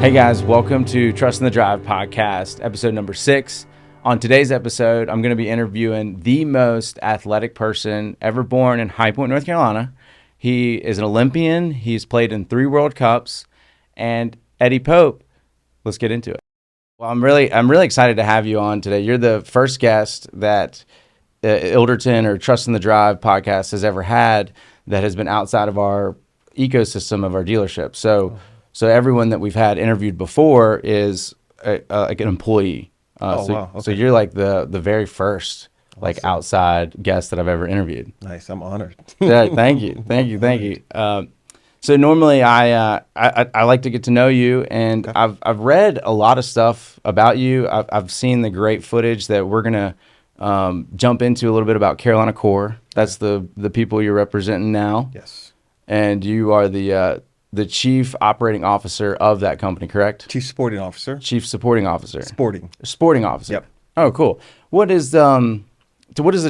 Hey guys, welcome to Trust in the Drive podcast, episode number 6. On today's episode, I'm going to be interviewing the most athletic person ever born in High Point, North Carolina. He is an Olympian. He's played in 3 World Cups. And Eddie Pope, let's get into it. Well, I'm really excited to have you on today. You're the first guest that Ilderton or Trust in the Drive podcast has ever had that has been outside of our ecosystem of our dealership. So everyone that we've had interviewed before is like an employee. Wow. Okay. So you're like the very first like outside guest that I've ever interviewed. Nice. I'm honored. Yeah, thank you. So normally I like to get to know you, and Okay. I've read a lot of stuff about you. I've seen the great footage that we're gonna jump into a little bit about Carolina Core. That's the people you're representing now. Yes. And you are the chief operating officer of that company, correct? Chief Sporting Officer. Chief supporting officer. Sporting officer. Yep. Oh, cool. What is the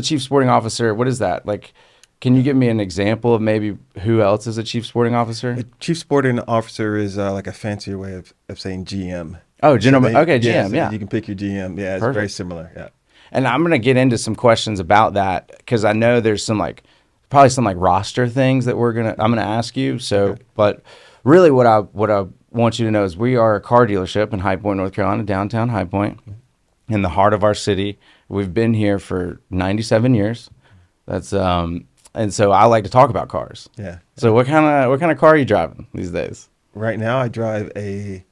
chief sporting officer? What is that? Like, can you give me an example of maybe who else is a chief sporting officer? A Chief Sporting Officer is like a fancier way of saying GM. Oh, general. So Okay, GM. so Yeah. You can pick your GM. Yeah, it's Perfect. very similar. Yeah. And I'm gonna get into some questions about that because I know there's probably some roster things that I'm gonna ask you. So, Okay. but really, what I want you to know is we are a car dealership in High Point, North Carolina, downtown High Point, in the heart of our city. We've been here for 97 years. That's and so I like to talk about cars. Yeah. So what kind of car are you driving these days? Right now, I drive a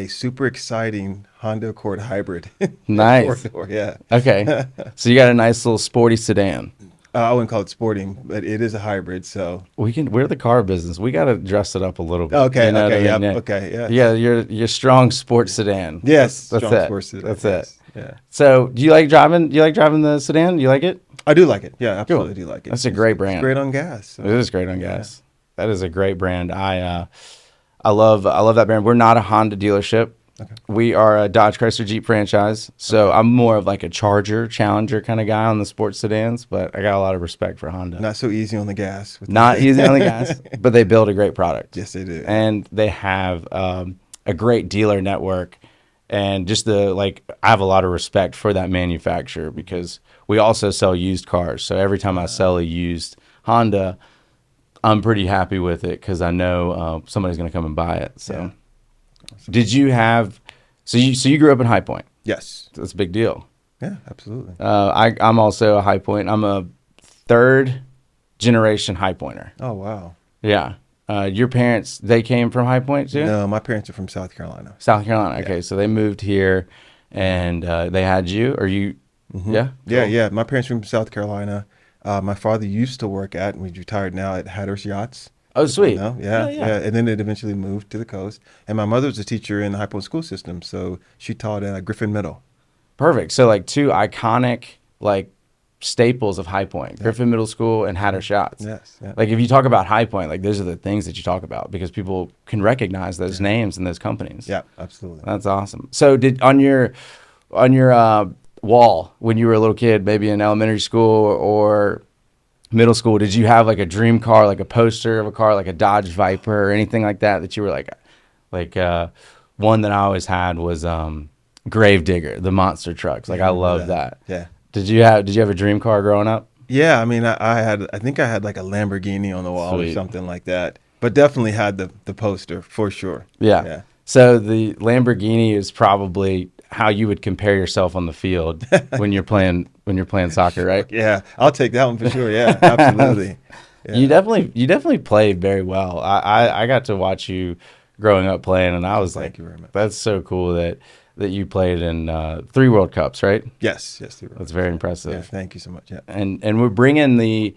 super exciting Honda Accord hybrid. Nice. 4-door, yeah. Okay, so you got a nice little sporty sedan. I wouldn't call it sporting, but it is a hybrid. So. We're the car business. We got to dress it up a little bit. Okay. You know what I Okay. mean? Yep. Okay. Yeah. Yeah, you're strong sports sedan. Yes. That's strong it. sports sedan, That's yes, it. Yeah. So, do you like driving? Do you like driving the sedan? Do you like it? I do like it. Yeah, absolutely do like it. That's a great brand. It's great on gas. So. It is great on gas. That is a great brand. I love that brand. We're not a Honda dealership. Okay. We are a Dodge Chrysler Jeep franchise. So I'm more of like a Challenger kind of guy on the sports sedans, but I got a lot of respect for Honda. Not so easy on the gas. Not easy on the gas, but they build a great product. Yes, they do. And they have a great dealer network. And just I have a lot of respect for that manufacturer because we also sell used cars. So every time I sell a used Honda, I'm pretty happy with it because I know somebody's going to come and buy it. So, Yeah. Did you have? So you grew up in High Point. Yes. That's a big deal. Yeah, absolutely. I'm also a High Point. I'm a 3rd generation High Pointer. Oh, wow. Yeah. Your parents, they came from High Point too? No, my parents are from South Carolina. South Carolina. Okay, so they moved here, and they had you, or you? Mm-hmm. Yeah. Yeah, Cool. yeah. My parents are from South Carolina. My father used to work at, and he's retired now, at Hatteras Yachts. Oh, sweet. No, yeah. And then it eventually moved to the coast. And my mother was a teacher in the High Point school system, so she taught at Griffin Middle. Perfect. So 2 iconic staples of High Point: Griffin Middle School and Hatteras Yachts. Yes. Yeah. If you talk about High Point, those are the things that you talk about because people can recognize those names and those companies. Yeah, absolutely. That's awesome. So did on your wall when you were a little kid, maybe in elementary school or middle school, did you have a dream car, a poster of a car, a Dodge Viper or anything like that you were one that I always had was Gravedigger, the monster trucks. I love that. Yeah. Did you have a dream car growing up? Yeah, I mean, I think I had a Lamborghini on the wall Sweet. or something like that, but definitely had the poster for sure. Yeah. Yeah. So the Lamborghini is probably how you would compare yourself on the field when you're playing soccer, right? Yeah, I'll take that one for sure. Yeah, absolutely. Yeah. You definitely played very well. I got to watch you growing up playing, and I was Thank you very much. that's so cool that you played in 3 World Cups, right? Yes, they were. That's very impressive. Yeah, thank you so much. Yeah. And we're bringing the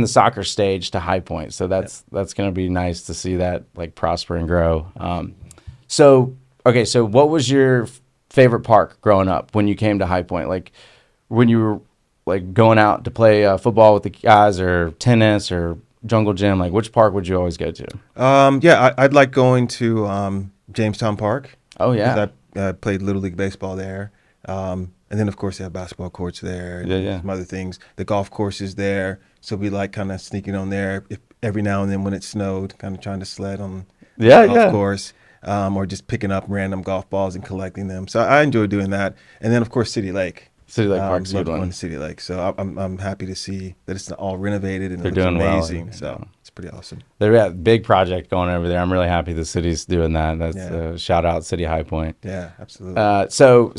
soccer stage to High Point, so that's going to be nice to see that prosper and grow. So what was your favorite park growing up when you came to High Point? When you were going out to play football with the guys or tennis or jungle gym, which park would you always go to? Yeah, I'd like going to Jamestown Park. Oh yeah. 'Cause I played Little League Baseball there. And then, of course, they have basketball courts there. And Yeah. some other things. The golf course is there. So we kind of sneaking on there every now and then when it snowed, kind of trying to sled on the golf course. or just picking up random golf balls and collecting them. So I enjoy doing that. And then of course City Lake. City Lake Park's a Love good going one. to City Lake. So I'm happy to see that it's all renovated and They're it looks doing well, amazing. you So know. it's pretty awesome. They've got a big project going over there. I'm really happy the city's doing that. That's Yeah. shout out City High Point. Yeah, absolutely. So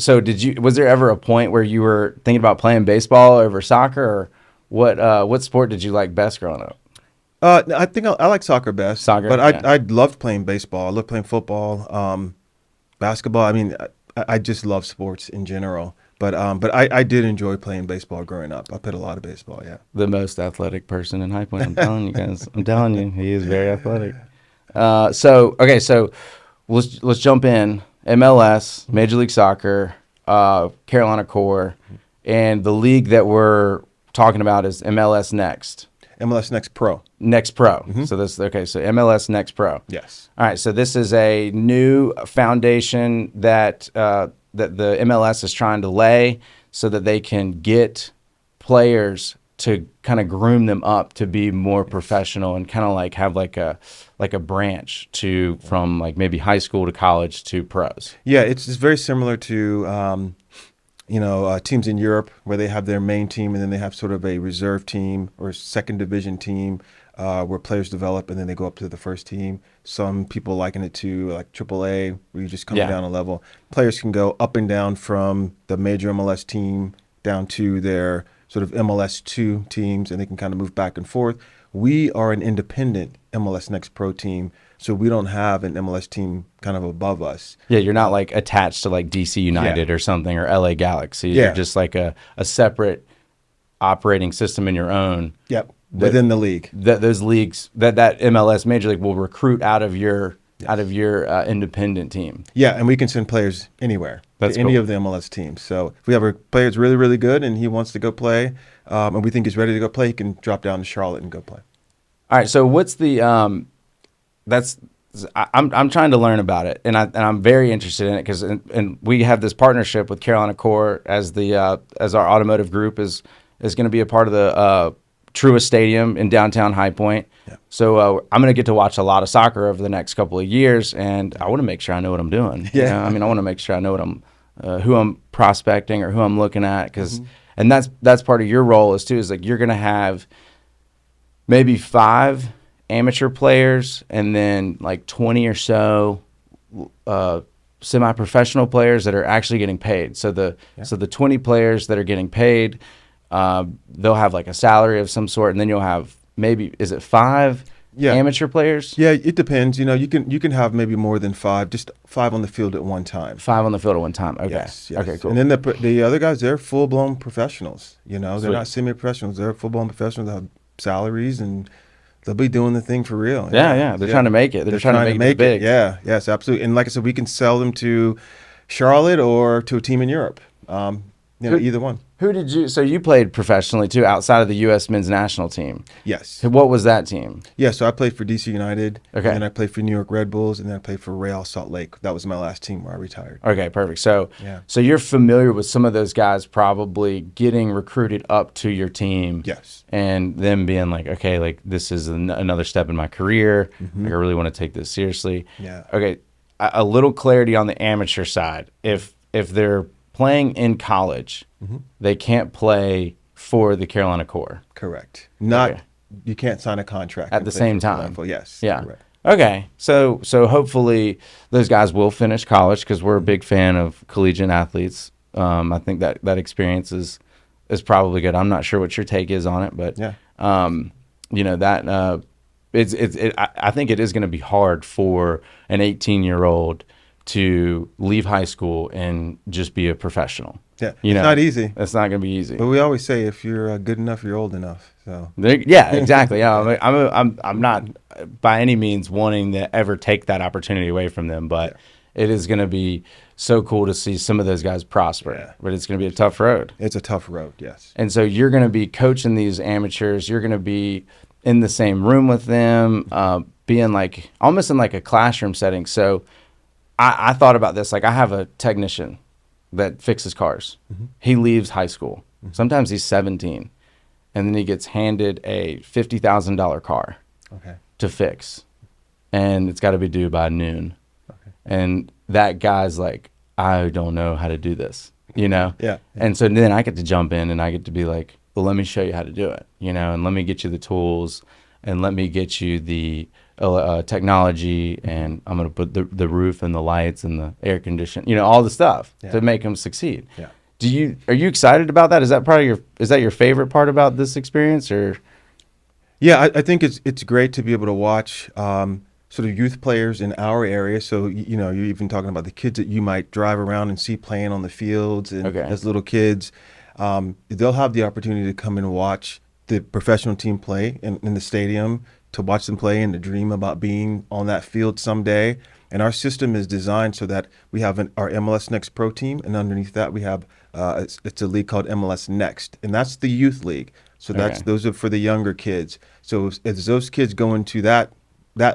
was there ever a point where you were thinking about playing baseball over soccer, or what sport did you like best growing up? I think I like soccer best. Soccer, but yeah. I loved playing baseball. I loved playing football, basketball. I mean, I just love sports in general. But I did enjoy playing baseball growing up. I played a lot of baseball. Yeah. The most athletic person in High Point. I'm telling you guys. I'm telling you, he is very athletic. So let's jump in. MLS, Major League Soccer, Carolina Core, and the league that we're talking about is MLS Next. MLS Next Pro. Next Pro. So so MLS Next Pro. Yes. All right, so this is a new foundation that that the MLS is trying to lay so that they can get players to kind of groom them up to be more professional and kind of like have like a branch to from like maybe high school to college to pros. Yeah, it's very similar to teams in Europe where they have their main team and then they have sort of a reserve team or second division team where players develop and then they go up to the first team. Some people liken it to like AAA where you just come down a level. Players can go up and down from the major MLS team down to their sort of MLS2 teams and they can kind of move back and forth. We are an independent MLS Next Pro team, so we don't have an MLS team kind of above us. Yeah, you're not like attached to like DC United or something or LA Galaxy. Yeah. You're just like a separate operating system in your own. Yep, within the league. Those leagues that MLS Major League will recruit out of your independent team. Yeah, and we can send players anywhere That's to any cool. of the MLS teams. So if we have a player that's really, really good and he wants to go play, and we think he's ready to go play, he can drop down to Charlotte and go play. All right, so what's the I'm trying to learn about it, and I'm very interested in it because and we have this partnership with Carolina Core as as our automotive group is going to be a part of the Truist Stadium in downtown High Point. Yeah. So I'm going to get to watch a lot of soccer over the next couple of years, and I want to make sure I know what I'm doing. You know? I mean, I want to make sure I know what who I'm prospecting or who I'm looking at because and that's part of your role is like you're going to have maybe 5 amateur players and then like 20 or so semi-professional players that are actually getting paid. So the 20 players that are getting paid, they'll have like a salary of some sort, and then you'll have maybe is it 5 amateur players? Yeah, it depends. You know, you can have maybe more than 5, just 5 on the field at one time. 5 on the field at one time. Okay. Yes. Okay, cool. And then the other guys, they're full-blown professionals. You know, they're Sweet. not semi-professionals. They're full-blown professionals. They have salaries and they'll be doing the thing for real. Yeah. They're trying to make it. They're trying to make it big. Yeah. Yes, absolutely. And like I said, we can sell them to Charlotte or to a team in Europe. Either one. So you played professionally too outside of the U.S. men's national team. Yes. What was that team? Yeah, so I played for DC United, Okay. and then I played for New York Red Bulls, and then I played for Real Salt Lake. That was my last team where I retired. Okay, perfect. So, Yeah. so you're familiar with some of those guys probably getting recruited up to your team. Yes. And them being like, okay, like this is another step in my career. Like I really want to take this seriously. Yeah. Okay, a little clarity on the amateur side. If they're playing in college, they can't play for the Carolina Core. Correct. Not Okay. You can't sign a contract At and the play same for time. Carolina. Yes. Yeah. Correct. Okay. So hopefully those guys will finish college because we're a big fan of collegiate athletes. I think that experience is probably good. I'm not sure what your take is on it, but Yeah. I think it is going to be hard for an 18-year-old to leave high school and just be a professional. Yeah. You know, it's not easy. It's not going to be easy. But we always say if you're good enough, you're old enough. So. Yeah, exactly. Yeah, I'm not by any means wanting to ever take that opportunity away from them, but it is going to be so cool to see some of those guys prosper. Yeah. But it's going to be a tough road. It's a tough road. Yes. And so you're going to be coaching these amateurs. You're going to be in the same room with them, being like almost in like a classroom setting. So I thought about this. Like I have a technician that fixes cars. He leaves high school. Sometimes he's 17. And then he gets handed a $50,000 car Okay. to fix. And it's got to be due by noon. Okay. and that guy's like, I don't know how to do this, you know? Yeah. And so then I get to jump in and I get to be like, well, let me show you how to do it, you know, and let me get you the tools and let me get you the technology, and I'm going to put the roof and the lights and the air condition, you know, all the stuff to make them succeed. Yeah. Are you excited about that? Is that your favorite part about this experience, or? Yeah, I think it's great to be able to watch sort of youth players in our area. So you know, you're even talking about the kids that you might drive around and see playing on the fields, and as little kids, they'll have the opportunity to come and watch the professional team play in the stadium, to watch them play and to dream about being on that field someday. And our system is designed so that we have our MLS Next Pro team, and underneath that we have it's a league called MLS Next, and that's the youth league. So those are for the younger kids. So as those kids go into that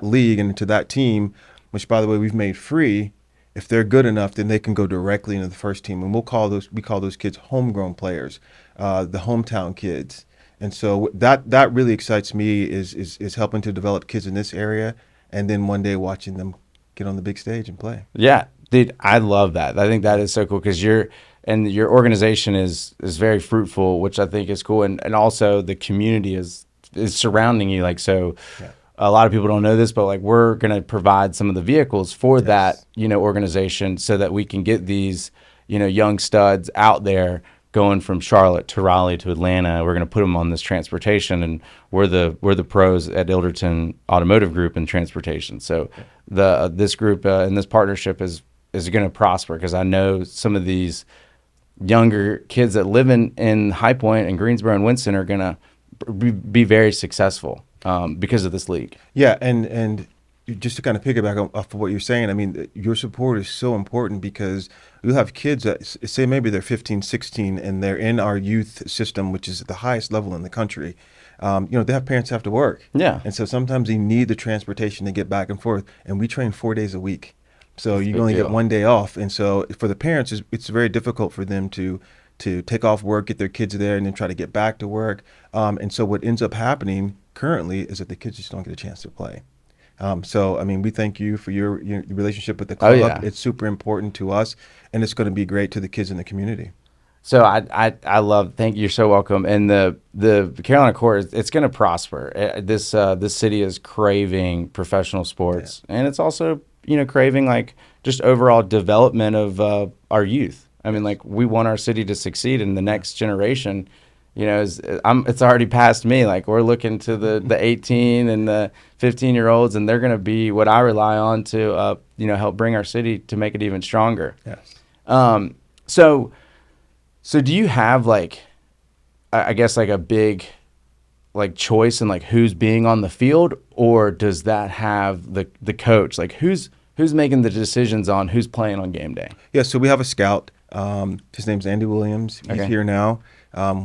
league and into that team, which by the way we've made free, if they're good enough, then they can go directly into the first team, and we call those kids homegrown players, the hometown kids. And so that really excites me, is helping to develop kids in this area, and then one day watching them get on the big stage and play. Yeah, dude, I love that. I think that is so cool because your organization is very fruitful, which I think is cool, and also the community is surrounding you. Like, so a lot of people don't know this, but like we're going to provide some of the vehicles for that, you know, organization, so that we can get these, you know, young studs out there going from Charlotte to Raleigh to Atlanta. We're going to put them on this transportation, and we're the pros at Ilderton Automotive Group in transportation. So this group and this partnership is going to prosper, because I know some of these younger kids that live in High Point and Greensboro and Winston are going to be very successful because of this league. Yeah, and just to kind of piggyback off of what you're saying, I mean, your support is so important, because you have kids that say maybe they're 15, 16, and they're in our youth system, which is at the highest level in the country. You know, they have parents have to work. Yeah. And so sometimes they need the transportation to get back and forth. And we train 4 days a week. So you only get one day off. And so for the parents, it's very difficult for them to take off work, get their kids there, and then try to get back to work. And so what ends up happening currently is that the kids just don't get a chance to play. So, I mean, we thank you for your relationship with the club. Oh, yeah. It's super important to us, and it's going to be great to the kids in the community. So I love, thank you, you're so welcome. And the Carolina Core, it's going to prosper. This city is craving professional sports, and it's also, you know, craving like just overall development of our youth. I mean, like, we want our city to succeed, and the next generation, you know, it's already past me. Like, we're looking to the 18 and the 15-year-olds, and they're going to be what I rely on to, you know, help bring our city to make it even stronger. Yes. So do you have, like, I guess, like a big, like, choice in like who's being on the field, or does that have the coach? Like, who's making the decisions on who's playing on game day? Yeah. So we have a scout. His name's Andy Williams. He's here now.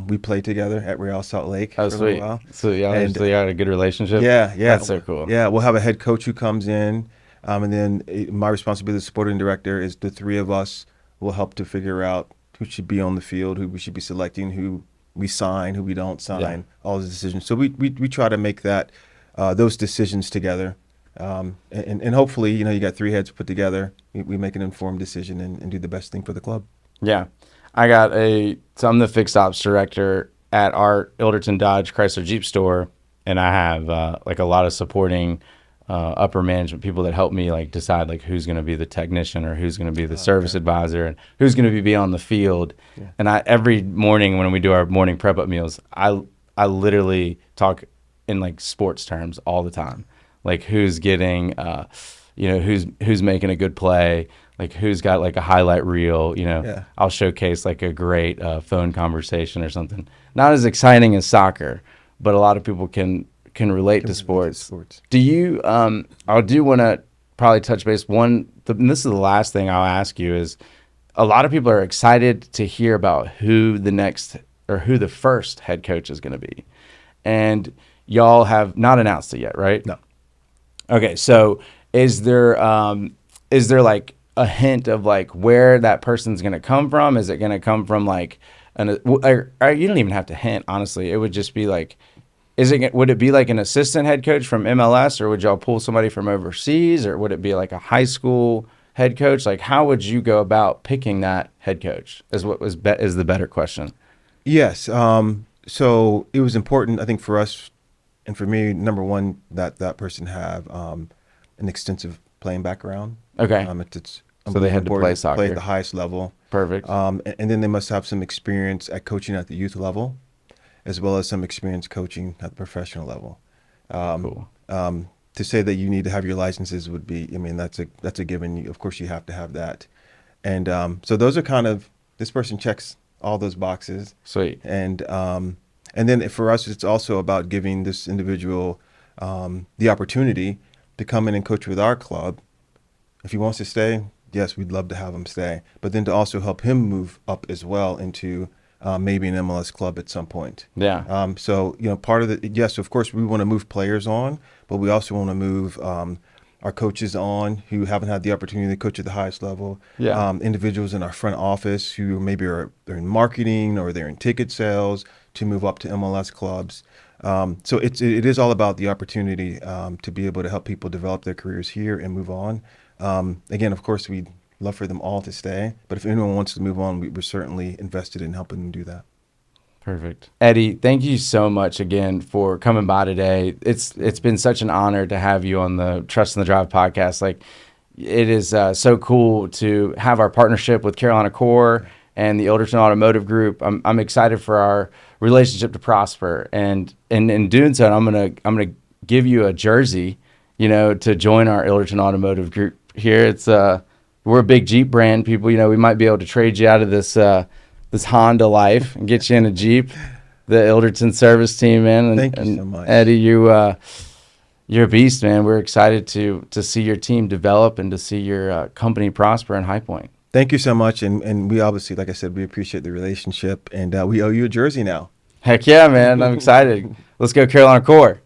We played together at Real Salt Lake for a little while. So y'all had a good relationship? Yeah. That's so cool. Yeah, we'll have a head coach who comes in, and then my responsibility as sporting director is the three of us will help to figure out who should be on the field, who we should be selecting, who we sign, who we don't sign, all the decisions. So we try to make those decisions together. And hopefully, you know, you got three heads put together, we make an informed decision and do the best thing for the club. Yeah. So I'm the fixed ops director at our Ilderton Dodge Chrysler Jeep store, and I have like a lot of supporting upper management people that help me like decide like who's going to be the technician or who's going to be the service advisor and who's going to be on the field. Yeah. And every morning when we do our morning prep up meals, I literally talk in like sports terms all the time, like who's getting, you know, who's making a good play. Like who's got like a highlight reel, you know, I'll showcase like a great phone conversation or something. Not as exciting as soccer, but a lot of people can relate to sports. Do you, I do want to probably touch base. And this is the last thing I'll ask you is a lot of people are excited to hear about who the first head coach is going to be. And y'all have not announced it yet, right? No. Okay. So is there like a hint of like where that person's going to come from? Is it going to come from like or you don't even have to hint, honestly. It would just be like, would it be like an assistant head coach from MLS, or would y'all pull somebody from overseas, or would it be like a high school head coach? Like, how would you go about picking that head coach? Is the better question. Yes. So it was important, I think, for us and for me, number one, that person have an extensive playing background. Okay. It's So they had to play important soccer. play at the highest level. Perfect. And then they must have some experience at coaching at the youth level, as well as some experience coaching at the professional level. Cool. To say that you need to have your licenses would be, I mean, that's a given. Of course, you have to have that. And so those are kind of, this person checks all those boxes. Sweet. And then for us, it's also about giving this individual the opportunity to come in and coach with our club. If he wants to stay, yes, we'd love to have him stay. But then to also help him move up as well into maybe an MLS club at some point. Yeah. So, part of the, yes, of course, we want to move players on, but we also want to move our coaches on who haven't had the opportunity to coach at the highest level. Yeah. Individuals in our front office who maybe they're in marketing or they're in ticket sales to move up to MLS clubs. So it is all about the opportunity to be able to help people develop their careers here and move on. Again, of course, we'd love for them all to stay, but if anyone wants to move on, we're certainly invested in helping them do that. Perfect. Eddie, thank you so much again for coming by today. It's been such an honor to have you on the Trust in the Drive podcast. Like, it is so cool to have our partnership with Carolina Core and the Ilderton Automotive Group. I'm excited for our relationship to prosper, and in doing so, I'm gonna give you a jersey, to join our Ilderton Automotive Group here. It's we're a big Jeep brand, people. We might be able to trade you out of this Honda life and get you in a Jeep. The Ilderton service team, man. Thank you so much, Eddie. You're a beast, man. We're excited to see your team develop and to see your company prosper in High Point. Thank you so much, and we obviously, like I said, we appreciate the relationship, and we owe you a jersey now. Heck yeah, man. I'm excited. Let's go Carolina Core.